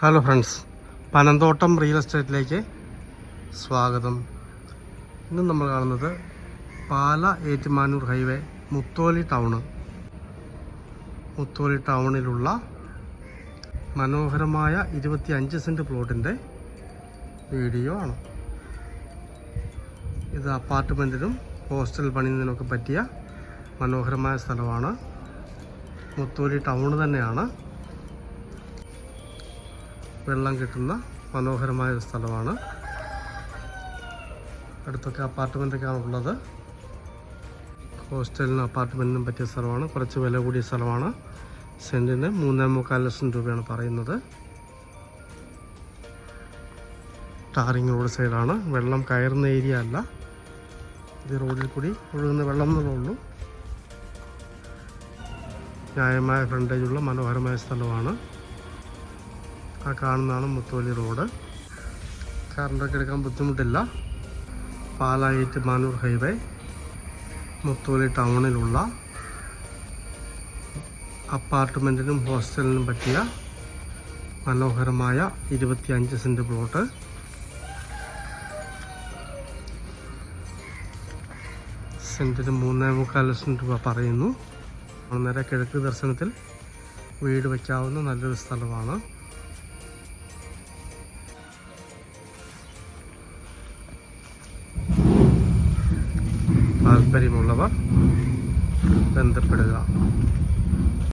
Hello friends, Panamthottam real എസ്റ്റേറ്റിലേക്ക് സ്വാഗതം. ഇന്ന് നമ്മൾ കാണുന്നത് പാല ഏറ്റുമാനൂർ ഹൈവേ മുത്തോലി ടൗണിലുള്ള മനോഹരമായ 25 സെൻറ്റ് പ്ലോട്ടിൻ്റെ വീഡിയോ ആണ്. ഇത് അപ്പാർട്ട്മെൻറ്റിനും ഹോസ്റ്റൽ പണിയുന്നതിനൊക്കെ പറ്റിയ മനോഹരമായ സ്ഥലമാണ്. മുത്തോലി ടൗൺ തന്നെയാണ്. വെള്ളം കിട്ടുന്ന മനോഹരമായ ഒരു സ്ഥലമാണ്. അടുത്തൊക്കെ അപ്പാർട്ട്മെൻറ്റൊക്കെയാണ് ഉള്ളത്. ഹോസ്റ്റലിനും അപ്പാർട്ട്മെൻറ്റിനും പറ്റിയ സ്ഥലമാണ്. കുറച്ച് വില കൂടിയ സ്ഥലമാണ്. സെൻറ്റിന് 3.25 ലക്ഷം രൂപയാണ് പറയുന്നത്. ടാറിങ് റോഡ് സൈഡാണ്. വെള്ളം കയറുന്ന ഏരിയ അല്ല. ഇത് റോഡിൽ കൂടി ഒഴുകുന്ന വെള്ളം എന്നേ ഉള്ളൂ. ന്യായമായ ഫ്രണ്ടേജുള്ള മനോഹരമായ സ്ഥലമാണ്. ആ കാണുന്നതാണ് മുത്തോലി റോഡ്. കാറിൻ്റെയൊക്കെ എടുക്കാൻ ബുദ്ധിമുട്ടില്ല. പാല ഏറ്റുമാനൂർ ഹൈവേ മുത്തോലി ടൗണിലുള്ള അപ്പാർട്ട്മെൻറ്റിനും ഹോസ്റ്റലിനും പറ്റിയ മനോഹരമായ 25 സെൻറ്റ് പ്ലോട്ട്. സെൻറ്റിന് 3.25 ലക്ഷം രൂപ പറയുന്നു. നേരെ കിഴക്ക് ദർശനത്തിൽ വീട് വയ്ക്കാവുന്ന നല്ലൊരു സ്ഥലമാണ്. താല്പര്യമുള്ളവർ ബന്ധപ്പെടുക.